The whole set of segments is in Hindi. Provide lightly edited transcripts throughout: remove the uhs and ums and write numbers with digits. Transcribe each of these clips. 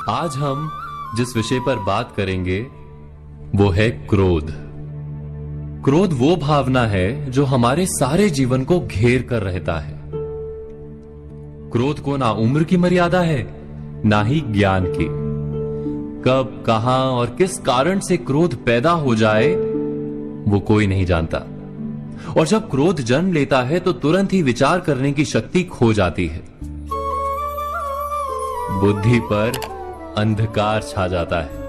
आज हम जिस विषय पर बात करेंगे वो है क्रोध। क्रोध वो भावना है जो हमारे सारे जीवन को घेर कर रहता है। क्रोध को ना उम्र की मर्यादा है, ना ही ज्ञान की। कब, कहां और किस कारण से क्रोध पैदा हो जाए वो कोई नहीं जानता। और जब क्रोध जन्म लेता है तो तुरंत ही विचार करने की शक्ति खो जाती है। बुद्धि पर अंधकार छा जाता है।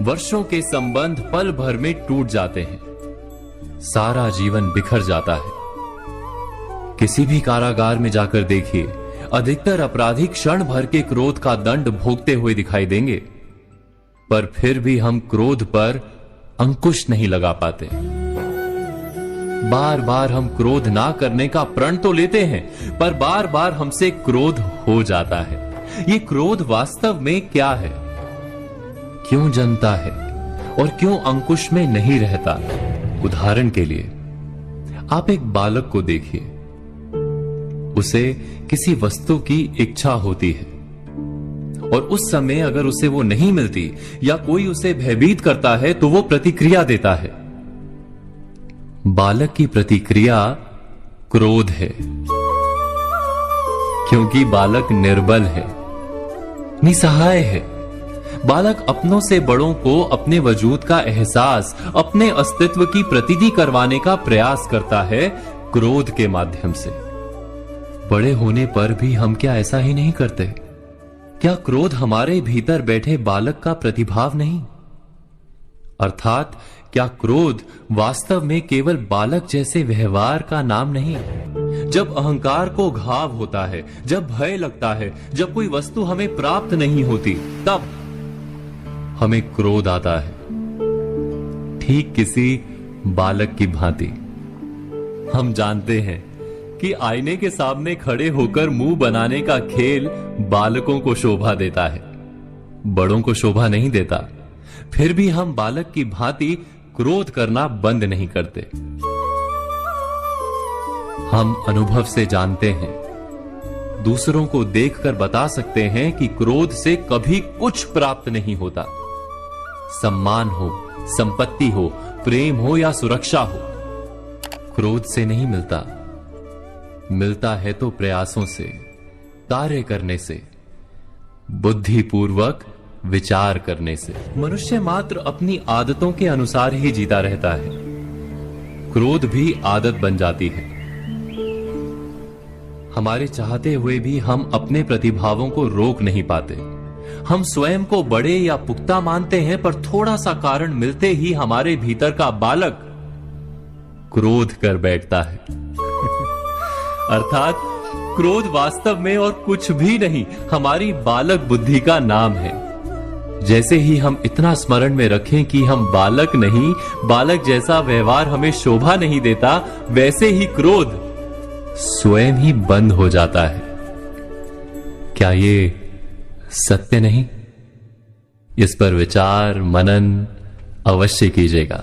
वर्षों के संबंध पल भर में टूट जाते हैं। सारा जीवन बिखर जाता है। किसी भी कारागार में जाकर देखिए, अधिकतर अपराधी क्षण भर के क्रोध का दंड भोगते हुए दिखाई देंगे, पर फिर भी हम क्रोध पर अंकुश नहीं लगा पाते। बार बार हम क्रोध ना करने का प्रण तो लेते हैं, पर बार बार हमसे क्रोध हो जाता है। ये क्रोध वास्तव में क्या है, क्यों जन्मता है और क्यों अंकुश में नहीं रहता? उदाहरण के लिए आप एक बालक को देखिए। उसे किसी वस्तु की इच्छा होती है और उस समय अगर उसे वो नहीं मिलती या कोई उसे भयभीत करता है तो वो प्रतिक्रिया देता है। बालक की प्रतिक्रिया क्रोध है, क्योंकि बालक निर्बल है, निसहाय है। बालक अपनों से बड़ों को अपने वजूद का एहसास, अपने अस्तित्व की प्रतीति करवाने का प्रयास करता है क्रोध के माध्यम से। बड़े होने पर भी हम क्या ऐसा ही नहीं करते? क्या क्रोध हमारे भीतर बैठे बालक का प्रतिभाव नहीं? अर्थात क्या क्रोध वास्तव में केवल बालक जैसे व्यवहार का नाम नहीं? जब अहंकार को घाव होता है, जब भय लगता है, जब कोई वस्तु हमें प्राप्त नहीं होती, तब हमें क्रोध आता है। ठीक किसी बालक की भांति। हम जानते हैं कि आईने के सामने खड़े होकर मुंह बनाने का खेल बालकों को शोभा देता है, बड़ों को शोभा नहीं देता। फिर भी हम बालक की भांति क्रोध करना बंद नहीं करते। हम अनुभव से जानते हैं, दूसरों को देखकर बता सकते हैं कि क्रोध से कभी कुछ प्राप्त नहीं होता। सम्मान हो, संपत्ति हो, प्रेम हो या सुरक्षा हो, क्रोध से नहीं मिलता। मिलता है तो प्रयासों से, कार्य करने से, बुद्धिपूर्वक विचार करने से। मनुष्य मात्र अपनी आदतों के अनुसार ही जीता रहता है। क्रोध भी आदत बन जाती है। हमारे चाहते हुए भी हम अपने प्रतिभावों को रोक नहीं पाते। हम स्वयं को बड़े या पुख्ता मानते हैं, पर थोड़ा सा कारण मिलते ही हमारे भीतर का बालक क्रोध कर बैठता है। अर्थात क्रोध वास्तव में और कुछ भी नहीं, हमारी बालक बुद्धि का नाम है। जैसे ही हम इतना स्मरण में रखें कि हम बालक नहीं, बालक जैसा व्यवहार हमें शोभा नहीं देता, वैसे ही क्रोध स्वयं ही बंद हो जाता है। क्या ये सत्य नहीं? इस पर विचार मनन अवश्य कीजिएगा।